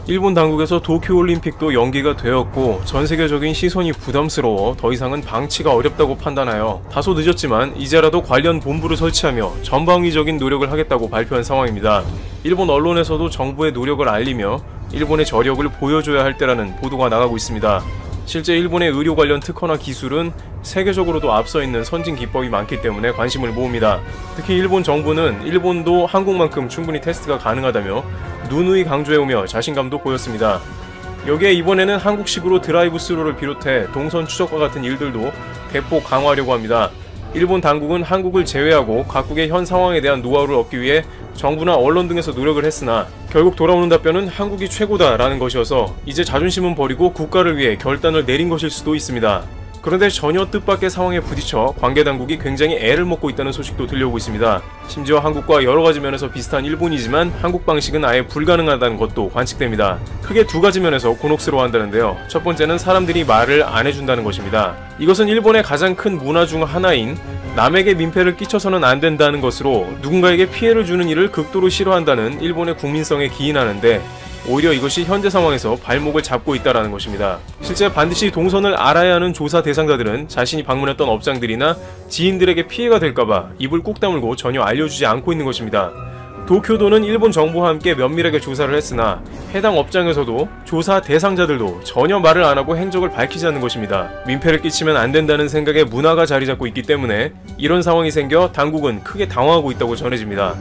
일본 당국에서 도쿄올림픽도 연기가 되었고 전 세계적인 시선이 부담스러워 더 이상은 방치가 어렵다고 판단하여 다소 늦었지만 이제라도 관련 본부를 설치하며 전방위적인 노력을 하겠다고 발표한 상황입니다. 일본 언론에서도 정부의 노력을 알리며 일본의 저력을 보여줘야 할 때라는 보도가 나가고 있습니다. 실제 일본의 의료 관련 특허나 기술은 세계적으로도 앞서 있는 선진 기법이 많기 때문에 관심을 모읍니다. 특히 일본 정부는 일본도 한국만큼 충분히 테스트가 가능하다며 누누이 강조해오며 자신감도 보였습니다. 여기에 이번에는 한국식으로 드라이브 스루를 비롯해 동선 추적과 같은 일들도 대폭 강화하려고 합니다. 일본 당국은 한국을 제외하고 각국의 현 상황에 대한 노하우를 얻기 위해 정부나 언론 등에서 노력을 했으나 결국 돌아오는 답변은 한국이 최고다라는 것이어서 이제 자존심은 버리고 국가를 위해 결단을 내린 것일 수도 있습니다. 그런데 전혀 뜻밖의 상황에 부딪혀 관계당국이 굉장히 애를 먹고 있다는 소식도 들려오고 있습니다. 심지어 한국과 여러가지 면에서 비슷한 일본이지만 한국 방식은 아예 불가능하다는 것도 관측됩니다. 크게 두 가지 면에서 곤혹스러워한다는데요. 첫 번째는 사람들이 말을 안 해준다는 것입니다. 이것은 일본의 가장 큰 문화 중 하나인 남에게 민폐를 끼쳐서는 안 된다는 것으로 누군가에게 피해를 주는 일을 극도로 싫어한다는 일본의 국민성에 기인하는데 오히려 이것이 현재 상황에서 발목을 잡고 있다는 것입니다. 실제 반드시 동선을 알아야 하는 조사 대상자들은 자신이 방문했던 업장들이나 지인들에게 피해가 될까봐 입을 꾹 다물고 전혀 알려주지 않고 있는 것입니다. 도쿄도는 일본 정부와 함께 면밀하게 조사를 했으나 해당 업장에서도 조사 대상자들도 전혀 말을 안하고 행적을 밝히지 않는 것입니다. 민폐를 끼치면 안 된다는 생각의 문화가 자리잡고 있기 때문에 이런 상황이 생겨 당국은 크게 당황하고 있다고 전해집니다.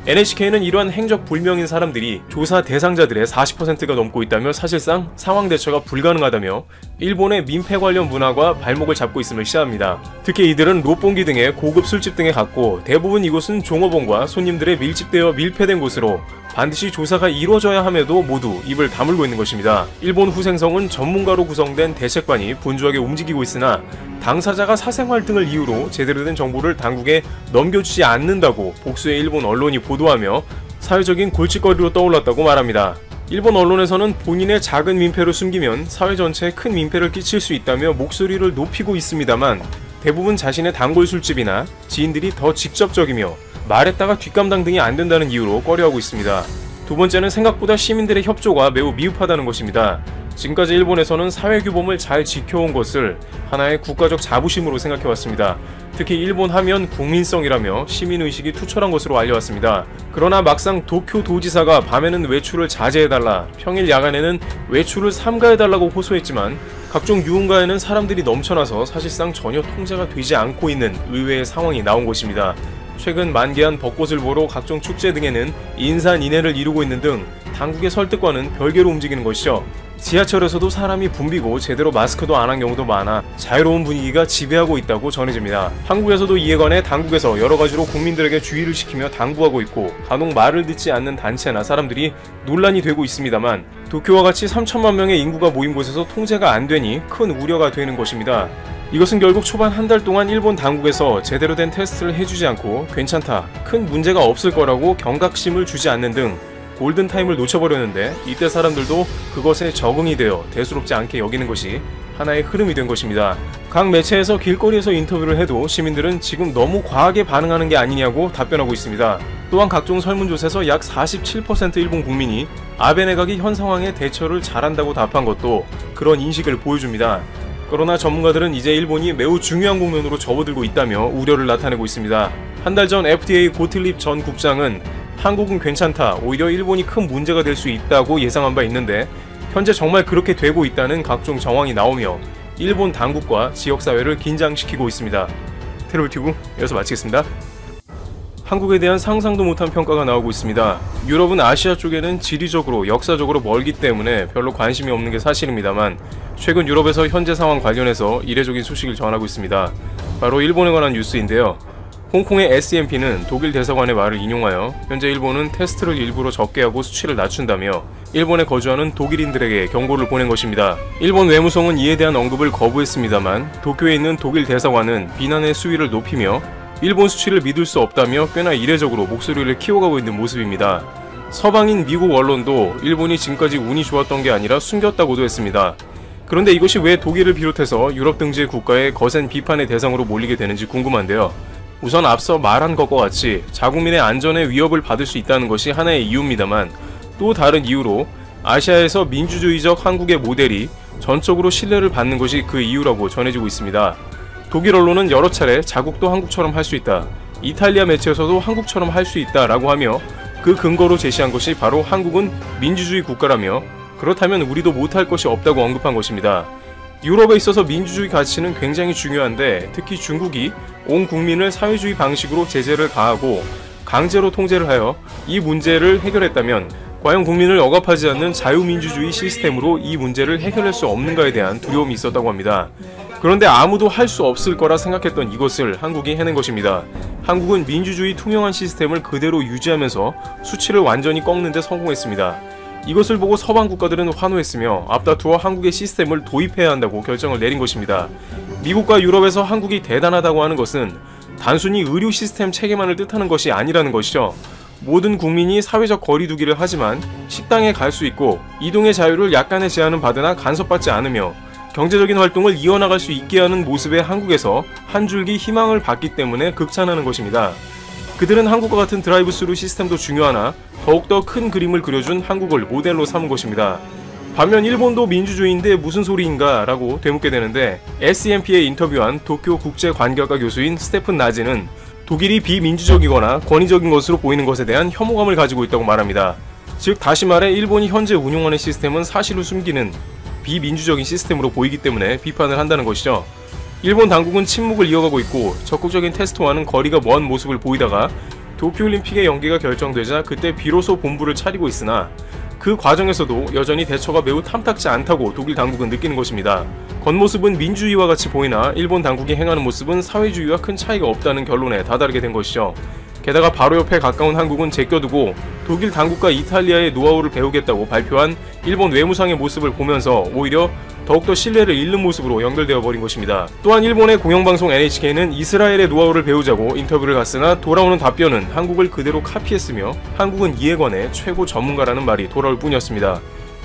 NHK는 이러한 행적 불명인 사람들이 조사 대상자들의 40%가 넘고 있다며 사실상 상황 대처가 불가능하다며 일본의 민폐 관련 문화가 발목을 잡고 있음을 시사합니다. 특히 이들은 롯본기 등의 고급 술집 등에 갔고 대부분 이곳은 종업원과 손님들의 밀집되어 밀폐된 곳으로 반드시 조사가 이루어져야 함에도 모두 입을 다물고 있는 것입니다. 일본 후생성은 전문가로 구성된 대책반이 분주하게 움직이고 있으나 당사자가 사생활 등을 이유로 제대로 된 정보를 당국에 넘겨주지 않는다고 복수의 일본 언론이 보도하며 사회적인 골칫거리로 떠올랐다고 말합니다. 일본 언론에서는 본인의 작은 민폐를 숨기면 사회 전체에 큰 민폐를 끼칠 수 있다며 목소리를 높이고 있습니다만 대부분 자신의 단골 술집이나 지인들이 더 직접적이며 말했다가 뒷감당 등이 안 된다는 이유로 꺼려하고 있습니다. 두 번째는 생각보다 시민들의 협조가 매우 미흡하다는 것입니다. 지금까지 일본에서는 사회규범을 잘 지켜온 것을 하나의 국가적 자부심으로 생각해왔습니다. 특히 일본 하면 국민성이라며 시민의식이 투철한 것으로 알려왔습니다. 그러나 막상 도쿄도지사가 밤에는 외출을 자제해달라, 평일 야간에는 외출을 삼가해달라고 호소했지만 각종 유흥가에는 사람들이 넘쳐나서 사실상 전혀 통제가 되지 않고 있는 의외의 상황이 나온 것입니다. 최근 만개한 벚꽃을 보러 각종 축제 등에는 인산인해를 이루고 있는 등 당국의 설득과는 별개로 움직이는 것이죠. 지하철에서도 사람이 붐비고 제대로 마스크도 안 한 경우도 많아 자유로운 분위기가 지배하고 있다고 전해집니다. 한국에서도 이에 관해 당국에서 여러가지로 국민들에게 주의를 시키며 당부하고 있고 간혹 말을 듣지 않는 단체나 사람들이 논란이 되고 있습니다만 도쿄와 같이 3천만 명의 인구가 모인 곳에서 통제가 안 되니 큰 우려가 되는 것입니다. 이것은 결국 초반 한 달 동안 일본 당국에서 제대로 된 테스트를 해주지 않고 괜찮다, 큰 문제가 없을 거라고 경각심을 주지 않는 등 골든타임을 놓쳐버렸는데 이때 사람들도 그것에 적응이 되어 대수롭지 않게 여기는 것이 하나의 흐름이 된 것입니다. 각 매체에서 길거리에서 인터뷰를 해도 시민들은 지금 너무 과하게 반응하는 게 아니냐고 답변하고 있습니다. 또한 각종 설문조사에서 약 47% 일본 국민이 아베 내각이 현 상황에 대처를 잘한다고 답한 것도 그런 인식을 보여줍니다. 그러나 전문가들은 이제 일본이 매우 중요한 국면으로 접어들고 있다며 우려를 나타내고 있습니다. 한 달 전 FDA 고틀립 전 국장은 한국은 괜찮다, 오히려 일본이 큰 문제가 될 수 있다고 예상한 바 있는데 현재 정말 그렇게 되고 있다는 각종 정황이 나오며 일본 당국과 지역사회를 긴장시키고 있습니다. 테러블튜브 여기서 마치겠습니다. 한국에 대한 상상도 못한 평가가 나오고 있습니다. 유럽은 아시아 쪽에는 지리적으로 역사적으로 멀기 때문에 별로 관심이 없는 게 사실입니다만 최근 유럽에서 현재 상황 관련해서 이례적인 소식을 전하고 있습니다. 바로 일본에 관한 뉴스인데요. 홍콩의 SMP는 독일 대사관의 말을 인용하여 현재 일본은 테스트를 일부러 적게 하고 수치를 낮춘다며 일본에 거주하는 독일인들에게 경고를 보낸 것입니다. 일본 외무성은 이에 대한 언급을 거부했습니다만 도쿄에 있는 독일 대사관은 비난의 수위를 높이며 일본 수치를 믿을 수 없다며 꽤나 이례적으로 목소리를 키워가고 있는 모습입니다. 서방인 미국 언론도 일본이 지금까지 운이 좋았던 게 아니라 숨겼다고도 했습니다. 그런데 이것이 왜 독일을 비롯해서 유럽 등지의 국가의 거센 비판의 대상으로 몰리게 되는지 궁금한데요. 우선 앞서 말한 것과 같이 자국민의 안전에 위협을 받을 수 있다는 것이 하나의 이유입니다만 또 다른 이유로 아시아에서 민주주의적 한국의 모델이 전적으로 신뢰를 받는 것이 그 이유라고 전해지고 있습니다. 독일 언론은 여러 차례 자국도 한국처럼 할 수 있다, 이탈리아 매체에서도 한국처럼 할 수 있다 라고 하며 그 근거로 제시한 것이 바로 한국은 민주주의 국가라며 그렇다면 우리도 못할 것이 없다고 언급한 것입니다. 유럽에 있어서 민주주의 가치는 굉장히 중요한데 특히 중국이 온 국민을 사회주의 방식으로 제재를 가하고 강제로 통제를 하여 이 문제를 해결했다면 과연 국민을 억압하지 않는 자유민주주의 시스템으로 이 문제를 해결할 수 없는가에 대한 두려움이 있었다고 합니다. 그런데 아무도 할 수 없을 거라 생각했던 이것을 한국이 해낸 것입니다. 한국은 민주주의 투명한 시스템을 그대로 유지하면서 수치를 완전히 꺾는 데 성공했습니다. 이것을 보고 서방 국가들은 환호했으며 앞다투어 한국의 시스템을 도입해야 한다고 결정을 내린 것입니다. 미국과 유럽에서 한국이 대단하다고 하는 것은 단순히 의료 시스템 체계만을 뜻하는 것이 아니라는 것이죠. 모든 국민이 사회적 거리두기를 하지만 식당에 갈 수 있고 이동의 자유를 약간의 제한은 받으나 간섭받지 않으며 경제적인 활동을 이어나갈 수 있게 하는 모습의 한국에서 한 줄기 희망을 받기 때문에 극찬하는 것입니다. 그들은 한국과 같은 드라이브스루 시스템도 중요하나 더욱더 큰 그림을 그려준 한국을 모델로 삼은 것입니다. 반면 일본도 민주주의인데 무슨 소리인가 라고 되묻게 되는데 SEMP에 인터뷰한 도쿄 국제관계학과 교수인 스테픈 나지는 독일이 비민주적이거나 권위적인 것으로 보이는 것에 대한 혐오감을 가지고 있다고 말합니다. 즉 다시 말해 일본이 현재 운용하는 시스템은 사실을 숨기는 비민주적인 시스템으로 보이기 때문에 비판을 한다는 것이죠. 일본 당국은 침묵을 이어가고 있고 적극적인 테스트와는 거리가 먼 모습을 보이다가 도쿄올림픽의 연기가 결정되자 그때 비로소 본부를 차리고 있으나 그 과정에서도 여전히 대처가 매우 탐탁지 않다고 독일 당국은 느끼는 것입니다. 겉모습은 민주주의와 같이 보이나 일본 당국이 행하는 모습은 사회주의와 큰 차이가 없다는 결론에 다다르게 된 것이죠. 게다가 바로 옆에 가까운 한국은 제껴두고 독일 당국과 이탈리아의 노하우를 배우겠다고 발표한 일본 외무상의 모습을 보면서 오히려 더욱더 신뢰를 잃는 모습으로 연결되어 버린 것입니다. 또한 일본의 공영방송 NHK는 이스라엘의 노하우를 배우자고 인터뷰를 갔으나 돌아오는 답변은 한국을 그대로 카피했으며 한국은 이에 관해 최고 전문가라는 말이 돌아올 뿐이었습니다.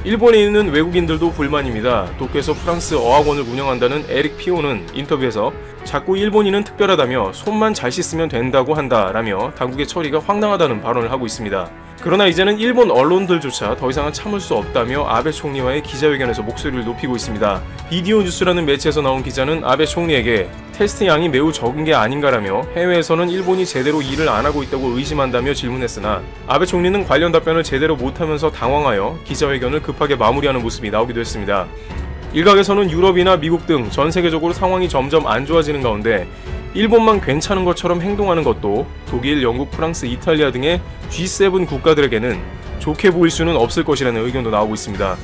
일본에 있는 외국인들도 불만입니다. 도쿄에서 프랑스 어학원을 운영한다는 에릭 피오는 인터뷰에서 자꾸 일본인은 특별하다며 손만 잘 씻으면 된다고 한다라며 당국의 처리가 황당하다는 발언을 하고 있습니다. 그러나 이제는 일본 언론들조차 더 이상은 참을 수 없다며 아베 총리와의 기자회견에서 목소리를 높이고 있습니다. 비디오 뉴스라는 매체에서 나온 기자는 아베 총리에게 테스트 양이 매우 적은 게 아닌가라며 해외에서는 일본이 제대로 일을 안 하고 있다고 의심한다며 질문했으나 아베 총리는 관련 답변을 제대로 못하면서 당황하여 기자회견을 급하게 마무리하는 모습이 나오기도 했습니다. 일각에서는 유럽이나 미국 등 전 세계적으로 상황이 점점 안 좋아지는 가운데 일본만 괜찮은 것처럼 행동하는 것도 독일, 영국, 프랑스, 이탈리아 등의 G7 국가들에게는 좋게 보일 수는 없을 것이라는 의견도 나오고 있습니다.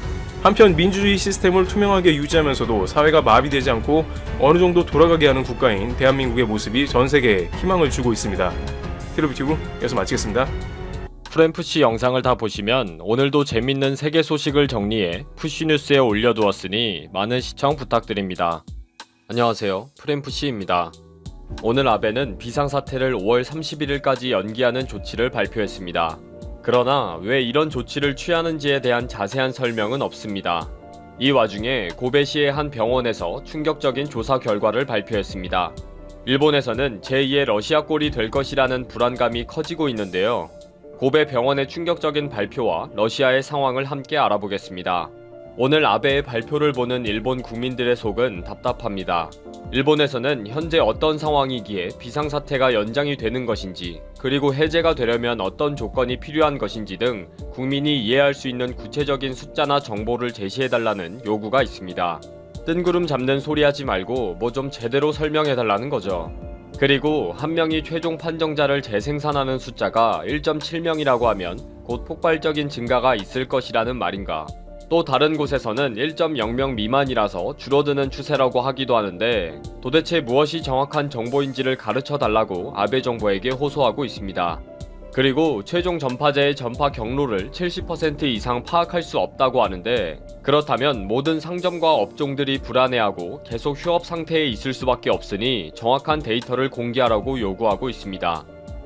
한편 민주주의 시스템을 투명하게 유지하면서도 사회가 마비되지 않고 어느 정도 돌아가게 하는 국가인 대한민국의 모습이 전 세계에 희망을 주고 있습니다. 트러블튜브 여기서 마치겠습니다. 프렘푸시 영상을 다 보시면 오늘도 재밌는 세계 소식을 정리해 푸시뉴스에 올려두었으니 많은 시청 부탁드립니다. 안녕하세요, 프렘푸시입니다. 오늘 아베는 비상사태를 5월 31일까지 연기하는 조치를 발표했습니다. 그러나 왜 이런 조치를 취하는지에 대한 자세한 설명은 없습니다. 이 와중에 고베시의 한 병원에서 충격적인 조사 결과를 발표했습니다. 일본에서는 제2의 러시아꼴이 될 것이라는 불안감이 커지고 있는데요. 고베 병원의 충격적인 발표와 러시아의 상황을 함께 알아보겠습니다. 오늘 아베의 발표를 보는 일본 국민들의 속은 답답합니다. 일본에서는 현재 어떤 상황이기에 비상사태가 연장이 되는 것인지, 그리고 해제가 되려면 어떤 조건이 필요한 것인지 등 국민이 이해할 수 있는 구체적인 숫자나 정보를 제시해달라는 요구가 있습니다. 뜬구름 잡는 소리 하지 말고 뭐 좀 제대로 설명해달라는 거죠. 그리고 한 명이 최종 판정자를 재생산하는 숫자가 1.7명이라고 하면 곧 폭발적인 증가가 있을 것이라는 말인가. 또 다른 곳에서는 1.0명 미만이라서 줄어드는 추세라고 하기도 하는데 도대체 무엇이 정확한 정보인지를 가르쳐 달라고 아베 정부에게 호소하고 있습니다. 그리고 최종 전파제의 전파 경로를 70% 이상 파악할 수 없다고 하는데 그렇다면 모든 상점과 업종들이 불안해하고 계속 휴업 상태에 있을 수밖에 없으니 정확한 데이터를 공개하라고 요구하고 있습니다.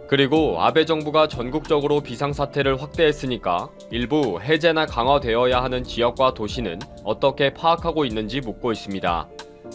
그리고 아베 정부가 전국적으로 비상사태를 확대했으니까 일부 해제나 강화되어야 하는 지역과 도시는 어떻게 파악하고 있는지 묻고 있습니다.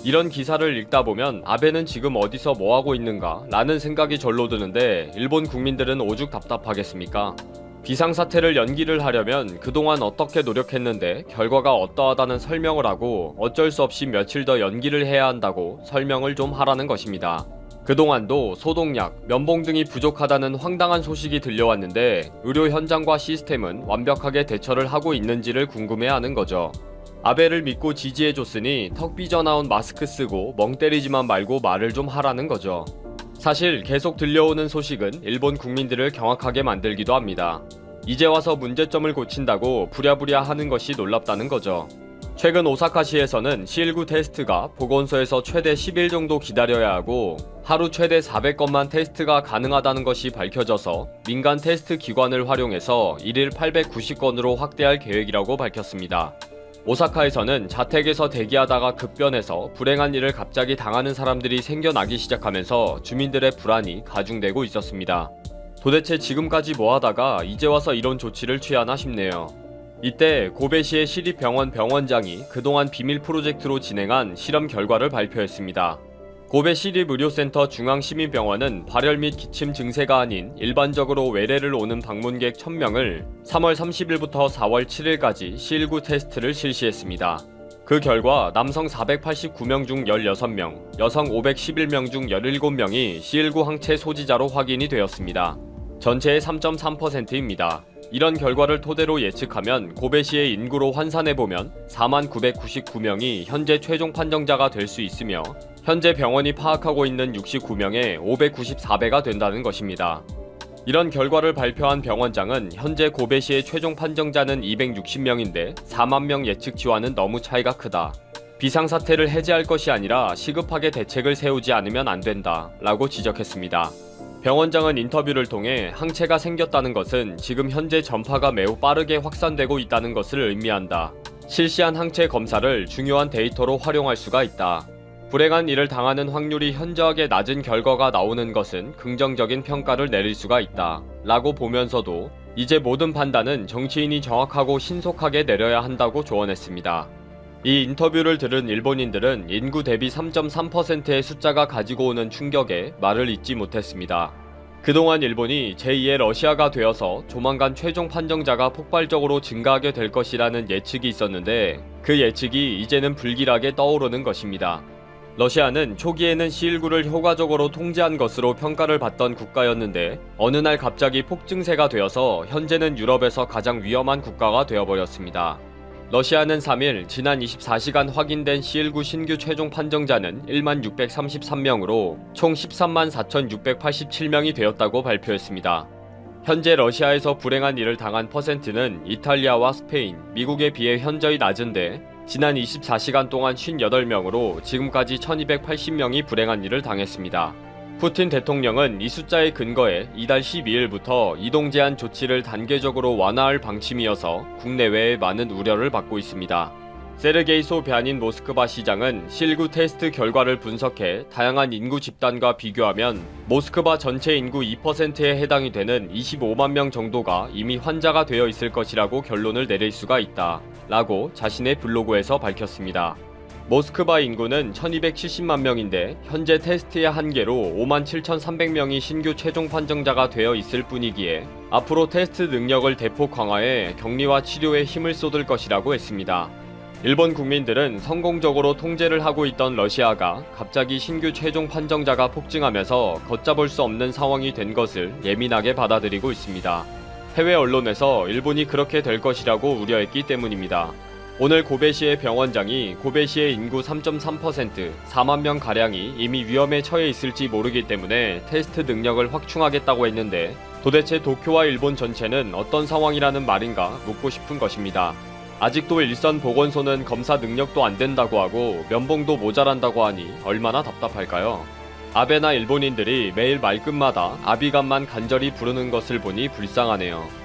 이런 기사를 읽다 보면 아베는 지금 어디서 뭐하고 있는가 라는 생각이 절로 드는데 일본 국민들은 오죽 답답하겠습니까? 비상사태를 연기를 하려면 그동안 어떻게 노력했는데 결과가 어떠하다는 설명을 하고 어쩔 수 없이 며칠 더 연기를 해야 한다고 설명을 좀 하라는 것입니다. 그동안도 소독약, 면봉 등이 부족하다는 황당한 소식이 들려왔는데 의료 현장과 시스템은 완벽하게 대처를 하고 있는지를 궁금해하는 거죠. 아베를 믿고 지지해줬으니 턱 삐져나온 마스크 쓰고 멍 때리지만 말고 말을 좀 하라는 거죠. 사실 계속 들려오는 소식은 일본 국민들을 경악하게 만들기도 합니다. 이제 와서 문제점을 고친다고 부랴부랴 하는 것이 놀랍다는 거죠. 최근 오사카시에서는 C19 테스트가 보건소에서 최대 10일 정도 기다려야 하고 하루 최대 400건만 테스트가 가능하다는 것이 밝혀져서 민간 테스트 기관을 활용해서 1일 890건으로 확대할 계획이라고 밝혔습니다. 오사카에서는 자택에서 대기하다가 급변해서 불행한 일을 갑자기 당하는 사람들이 생겨나기 시작하면서 주민들의 불안이 가중되고 있었습니다. 도대체 지금까지 뭐하다가 이제 와서 이런 조치를 취하나 싶네요. 이때 고베시의 시립병원 병원장이 그동안 비밀 프로젝트로 진행한 실험 결과를 발표했습니다. 고베 시립의료센터 중앙시민병원은 발열 및 기침 증세가 아닌 일반적으로 외래를 오는 방문객 1000명을 3월 30일부터 4월 7일까지 C19 테스트를 실시했습니다. 그 결과 남성 489명 중 16명, 여성 511명 중 17명이 C19 항체 소지자로 확인이 되었습니다. 전체의 3.3%입니다. 이런 결과를 토대로 예측하면 고베시의 인구로 환산해보면 4999명이 현재 최종 판정자가 될 수 있으며 현재 병원이 파악하고 있는 69명의 594배가 된다는 것입니다. 이런 결과를 발표한 병원장은 현재 고베시의 최종 판정자는 260명인데 4만 명 예측치와는 너무 차이가 크다. 비상사태를 해제할 것이 아니라 시급하게 대책을 세우지 않으면 안 된다 라고 지적했습니다. 병원장은 인터뷰를 통해 항체가 생겼다는 것은 지금 현재 전파가 매우 빠르게 확산되고 있다는 것을 의미한다. 실시한 항체 검사를 중요한 데이터로 활용할 수가 있다. 불행한 일을 당하는 확률이 현저하게 낮은 결과가 나오는 것은 긍정적인 평가를 내릴 수가 있다. 라고 보면서도 이제 모든 판단은 정치인이 정확하고 신속하게 내려야 한다고 조언했습니다. 이 인터뷰를 들은 일본인들은 인구 대비 3.3%의 숫자가 가지고 오는 충격에 말을 잇지 못했습니다. 그동안 일본이 제2의 러시아가 되어서 조만간 최종 판정자가 폭발적으로 증가하게 될 것이라는 예측이 있었는데 그 예측이 이제는 불길하게 떠오르는 것입니다. 러시아는 초기에는 C19를 효과적으로 통제한 것으로 평가를 받던 국가였는데 어느 날 갑자기 폭증세가 되어서 현재는 유럽에서 가장 위험한 국가가 되어버렸습니다. 러시아는 3일 지난 24시간 확인된 C19 신규 최종 판정자는 1만 633명으로 총 13만 4,687명이 되었다고 발표했습니다. 현재 러시아에서 불행한 일을 당한 퍼센트는 이탈리아와 스페인, 미국에 비해 현저히 낮은데 지난 24시간 동안 58명으로 지금까지 1280명이 불행한 일을 당했습니다. 푸틴 대통령은 이 숫자에 근거해 이달 12일부터 이동 제한 조치를 단계적으로 완화할 방침이어서 국내외에 많은 우려를 받고 있습니다. 세르게이 소비아닌 모스크바 시장은 C19 테스트 결과를 분석해 다양한 인구 집단과 비교하면 모스크바 전체 인구 2%에 해당이 되는 25만 명 정도가 이미 환자가 되어 있을 것이라고 결론을 내릴 수가 있다 라고 자신의 블로그에서 밝혔습니다. 모스크바 인구는 1270만 명인데 현재 테스트의 한계로 57,300명이 신규 최종 판정자가 되어 있을 뿐이기에 앞으로 테스트 능력을 대폭 강화해 격리와 치료에 힘을 쏟을 것이라고 했습니다. 일본 국민들은 성공적으로 통제를 하고 있던 러시아가 갑자기 신규 최종 판정자가 폭증하면서 걷잡을 수 없는 상황이 된 것을 예민하게 받아들이고 있습니다. 해외 언론에서 일본이 그렇게 될 것이라고 우려했기 때문입니다. 오늘 고베시의 병원장이 고베시의 인구 3.3%, 4만 명가량이 이미 위험에 처해 있을지 모르기 때문에 테스트 능력을 확충하겠다고 했는데 도대체 도쿄와 일본 전체는 어떤 상황이라는 말인가 묻고 싶은 것입니다. 아직도 일선 보건소는 검사 능력도 안 된다고 하고 면봉도 모자란다고 하니 얼마나 답답할까요? 아베나 일본인들이 매일 말끝마다 아비간만 간절히 부르는 것을 보니 불쌍하네요.